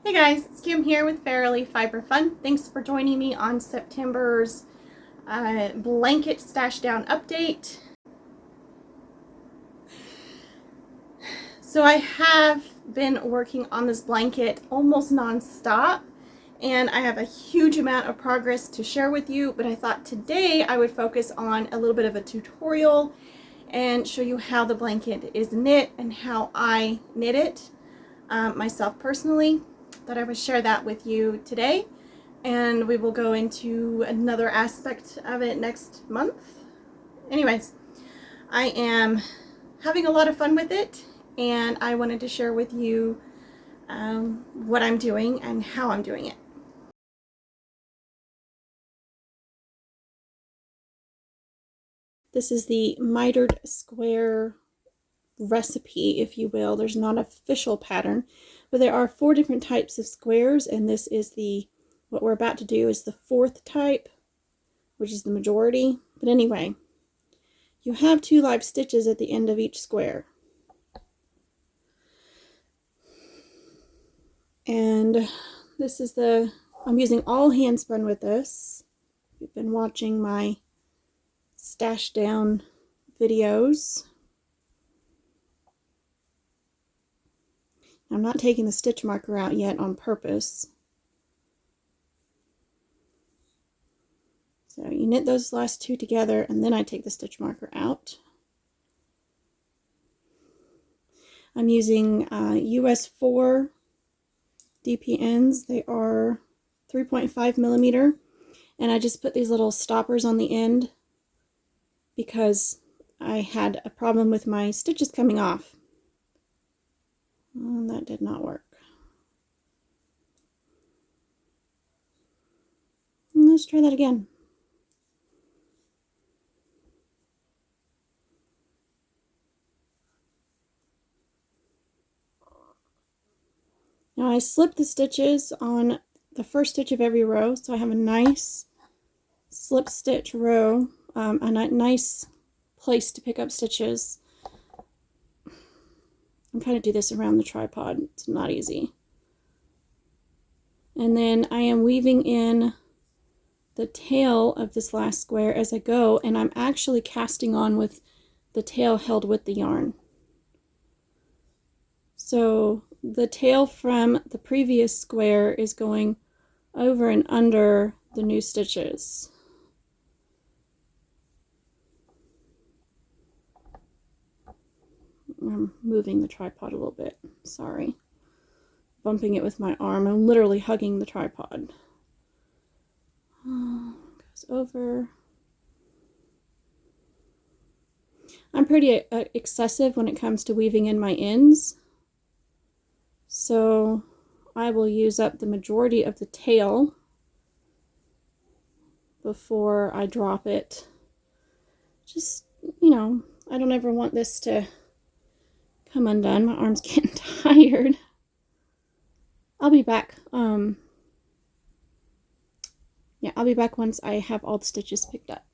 Hey guys, it's Kim here with Fairily Fiber Fun. Thanks for joining me on September's blanket stash down update. So I have been working on this blanket almost non-stop, and I have a huge amount of progress to share with you, but I thought today I would focus on a little bit of a tutorial and show you how the blanket is knit and how I knit it myself personally. Thought I would share that with you today, and we will go into another aspect of it next month. Anyways, I am having a lot of fun with it, and I wanted to share with you what I'm doing and how I'm doing it. This is the mitered square recipe, if you will. There's not an official pattern, but there are 4 different types of squares, and this is what we're about to do is the 4th type, which is the majority. But anyway, you have 2 live stitches at the end of each square. And this is I'm using all hand spun with this. You've been watching my stash down videos. I'm not taking the stitch marker out yet on purpose. So you knit those last 2 together, and then I take the stitch marker out. I'm using US 4 DPNs. They are 3.5 millimeter, and I just put these little stoppers on the end because I had a problem with my stitches coming off. And that did not work. Let's try that again. Now I slip the stitches on the first stitch of every row, so I have a nice slip stitch row, a nice place to pick up stitches. I'm trying to do this around the tripod. It's not easy. And then I am weaving in the tail of this last square as I go, and I'm actually casting on with the tail held with the yarn. So the tail from the previous square is going over and under the new stitches. I'm moving the tripod a little bit, sorry. Bumping it with my arm. I'm literally hugging the tripod. Goes over. I'm pretty excessive when it comes to weaving in my ends, so I will use up the majority of the tail before I drop it. Just, I don't ever want this to come undone. My arm's getting tired. I'll be back. Yeah, I'll be back once I have all the stitches picked up.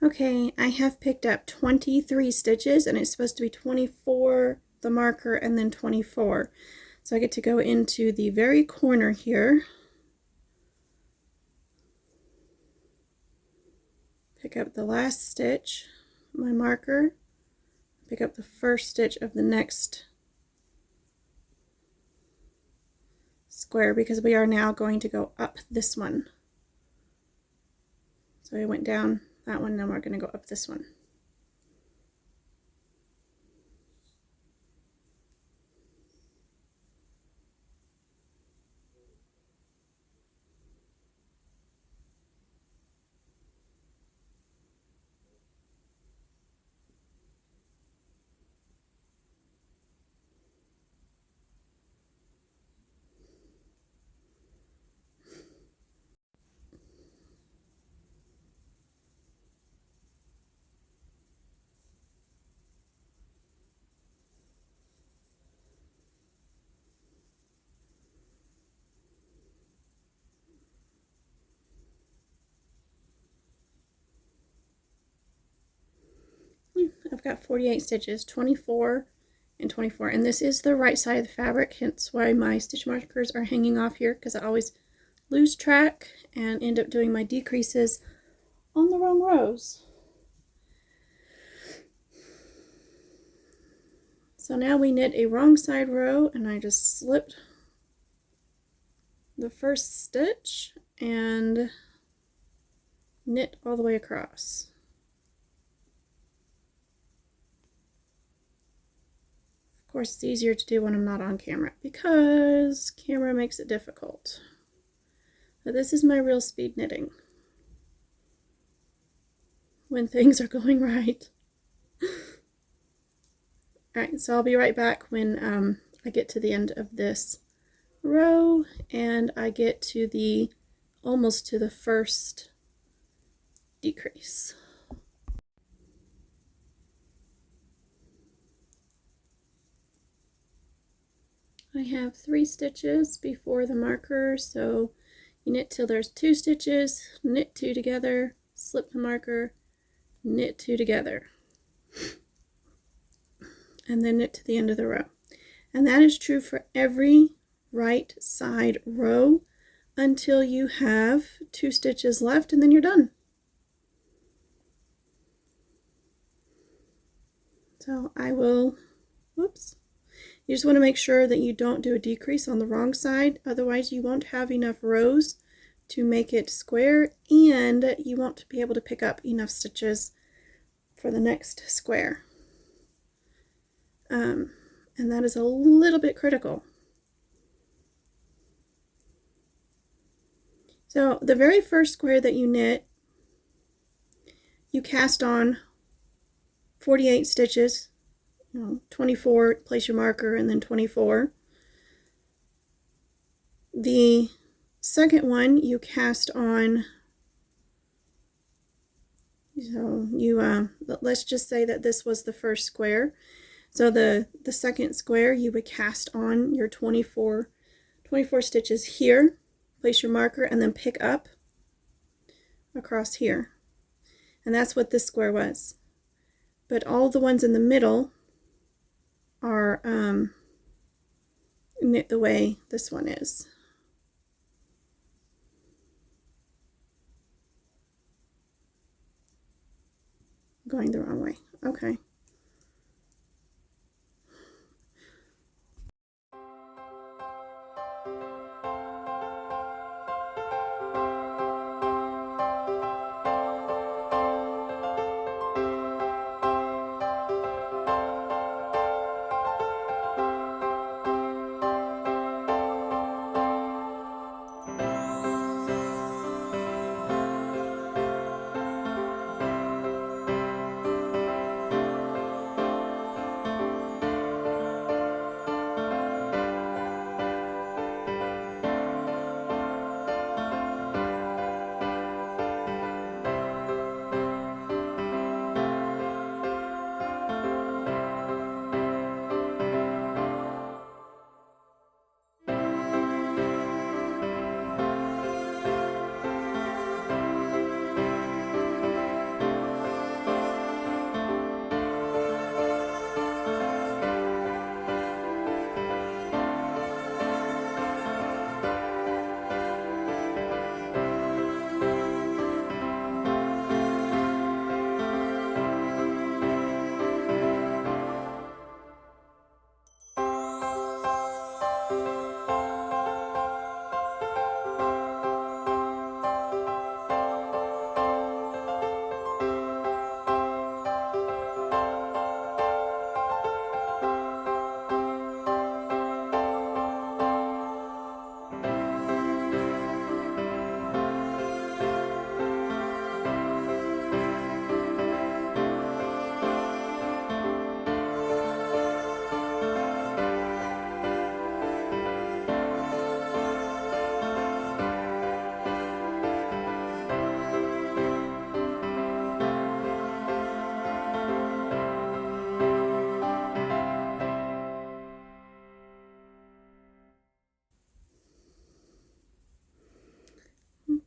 Okay, I have picked up 23 stitches, and it's supposed to be 24 the marker and then 24. So I get to go into the very corner here, pick up the last stitch, my marker, pick up the first stitch of the next square, because we are now going to go up this one. So I went down that one, now we're going to go up this one. I've got 48 stitches, 24 and 24. And this is the right side of the fabric, hence why my stitch markers are hanging off here, because I always lose track and end up doing my decreases on the wrong rows. So now we knit a wrong side row, and I just slipped the first stitch and knit all the way across. Of course, it's easier to do when I'm not on camera because camera makes it difficult. But this is my real speed knitting when things are going right. Alright, so I'll be right back when I get to the end of this row and I get to the almost to the first decrease. I have 3 stitches before the marker, so you knit till there's 2 stitches, knit 2 together, slip the marker, knit 2 together, and then knit to the end of the row. And that is true for every right side row until you have 2 stitches left, and then you're done. So I will, whoops. You just want to make sure that you don't do a decrease on the wrong side, otherwise you won't have enough rows to make it square, and you won't be able to pick up enough stitches for the next square. And that is a little bit critical. So the very first square that you knit, you cast on 48 stitches. 24, place your marker, and then 24. The second one you cast on, so you let's just say that this was the first square. So the second square you would cast on your 24 stitches here, place your marker, and then pick up across here. And that's what this square was. But all the ones in the middle are knit the way this one is. Going the wrong way. Okay.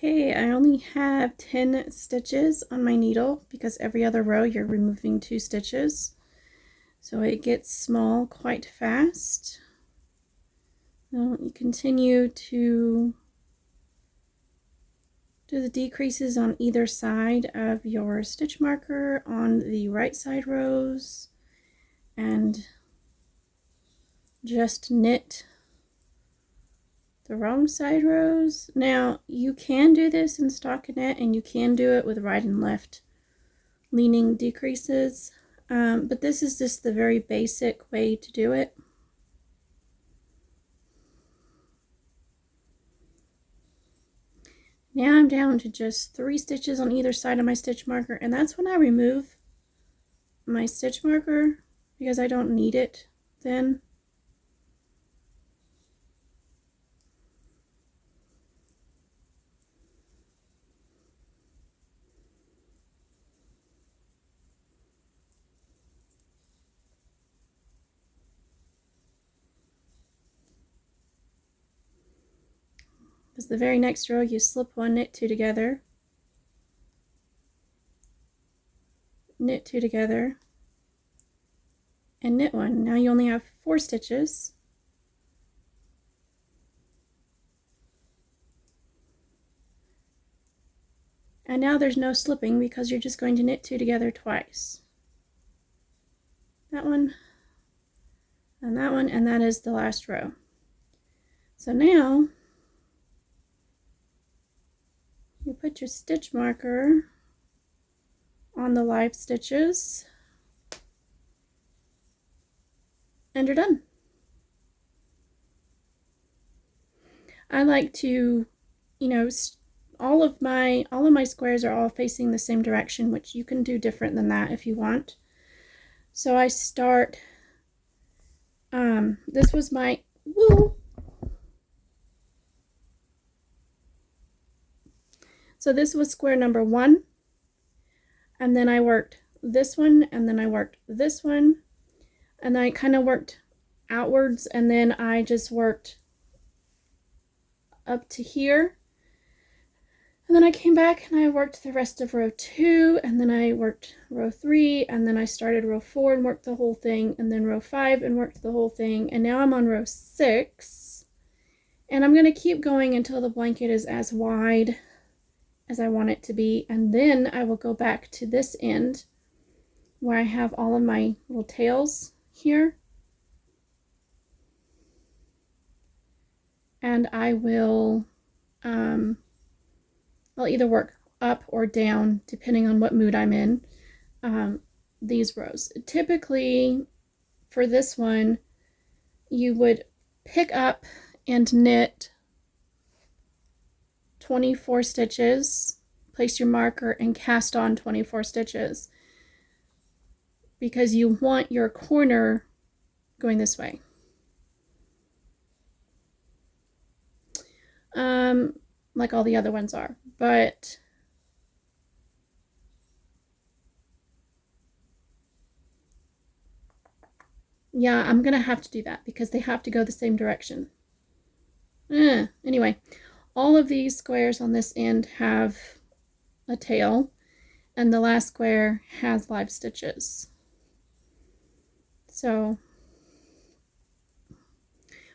Okay, I only have 10 stitches on my needle because every other row you're removing 2 stitches. So it gets small quite fast. Now you continue to do the decreases on either side of your stitch marker on the right side rows and just knit the wrong side rows. Now you can do this in stockinette and you can do it with right and left leaning decreases, but this is just the very basic way to do it. Now I'm down to just 3 stitches on either side of my stitch marker, and that's when I remove my stitch marker because I don't need it then. Because the very next row you slip 1, knit 2 together, knit 2 together, and knit 1. Now you only have 4 stitches. And now there's no slipping because you're just going to knit 2 together twice. That one, and that one, and that is the last row. So now you put your stitch marker on the live stitches and you're done. I like to, all of my squares are all facing the same direction, which you can do different than that if you want. So I start, this was my, so this was square number 1, and then I worked this one, and then I worked this one, and I kind of worked outwards, and then I just worked up to here, and then I came back and I worked the rest of row 2, and then I worked row 3, and then I started row 4 and worked the whole thing, and then row 5 and worked the whole thing, and now I'm on row 6, and I'm going to keep going until the blanket is as wide as I want it to be, and then I will go back to this end where I have all of my little tails here, and I will I'll either work up or down depending on what mood I'm in, these rows. Typically for this one you would pick up and knit 24 stitches, place your marker, and cast on 24 stitches because you want your corner going this way. Like all the other ones are, but yeah, I'm gonna have to do that because they have to go the same direction. Anyway, all of these squares on this end have a tail, and the last square has live stitches. So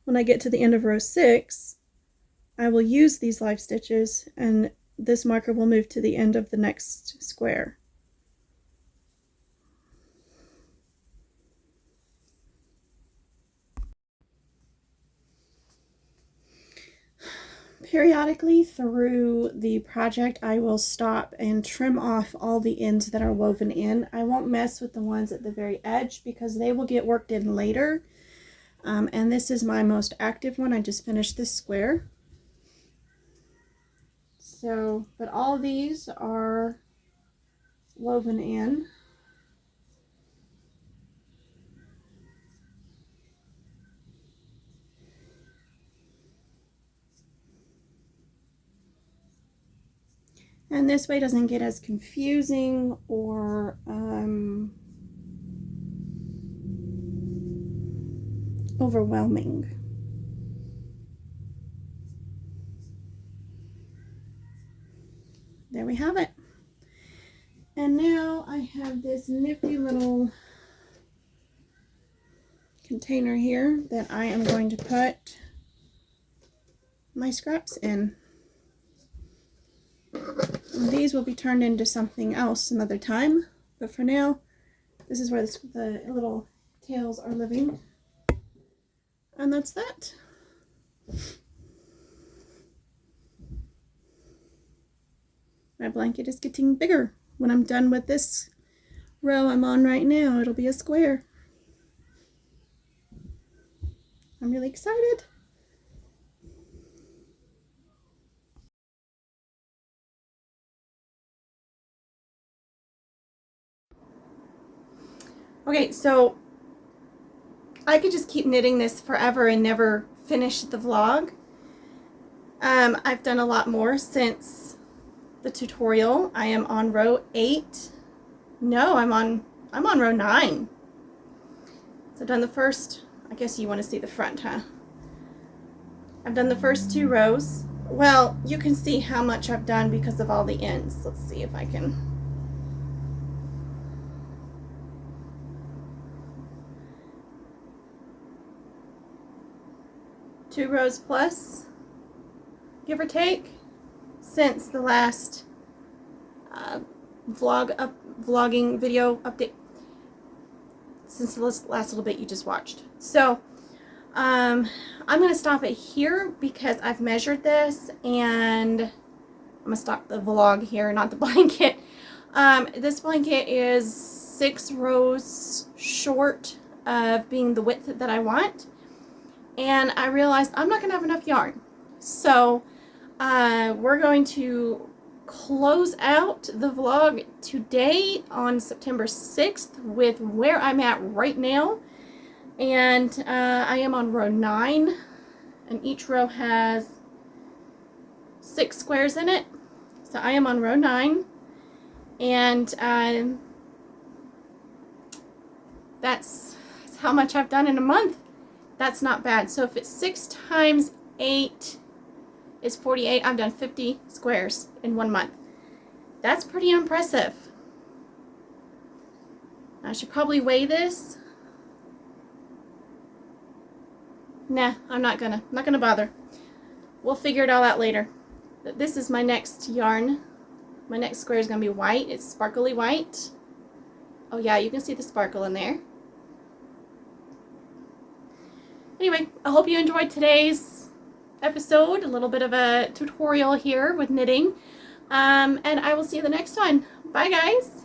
when I get to the end of row 6, I will use these live stitches, and this marker will move to the end of the next square. Periodically through the project, I will stop and trim off all the ends that are woven in. I won't mess with the ones at the very edge because they will get worked in later. And this is my most active one. I just finished this square. So, but all of these are woven in. And this way doesn't get as confusing or overwhelming. There we have it. And now I have this nifty little container here that I am going to put my scraps in. And these will be turned into something else another time, but for now, this is where the little tails are living. And that's that. My blanket is getting bigger. When I'm done with this row I'm on right now, it'll be a square. I'm really excited. Okay, so I could just keep knitting this forever and never finish the vlog. I've done a lot more since the tutorial. I am on row 8. No, I'm on row 9. So I've done the first, I guess you want to see the front, huh? I've done the first 2 rows. Well, you can see how much I've done because of all the ends. Let's see if I can. Two rows plus, give or take, since the last vlogging video update, since the last little bit you just watched. So I'm going to stop it here because I've measured this, and I'm going to stop the vlog here, not the blanket. This blanket is 6 rows short of being the width that I want, and I realized I'm not going to have enough yarn. So we're going to close out the vlog today on September 6th with where I'm at right now. And I am on row 9, and each row has 6 squares in it. So I am on row 9, and that's how much I've done in a month. That's not bad. So if it's 6 times 8 is 48, I've done 50 squares in 1 month. That's pretty impressive. I should probably weigh this. Nah, I'm not gonna bother. We'll figure it all out later. This is my next yarn. My next square is gonna be white. It's sparkly white. Oh yeah, you can see the sparkle in there. Anyway, I hope you enjoyed today's episode, a little bit of a tutorial here with knitting, and I will see you the next one. Bye guys!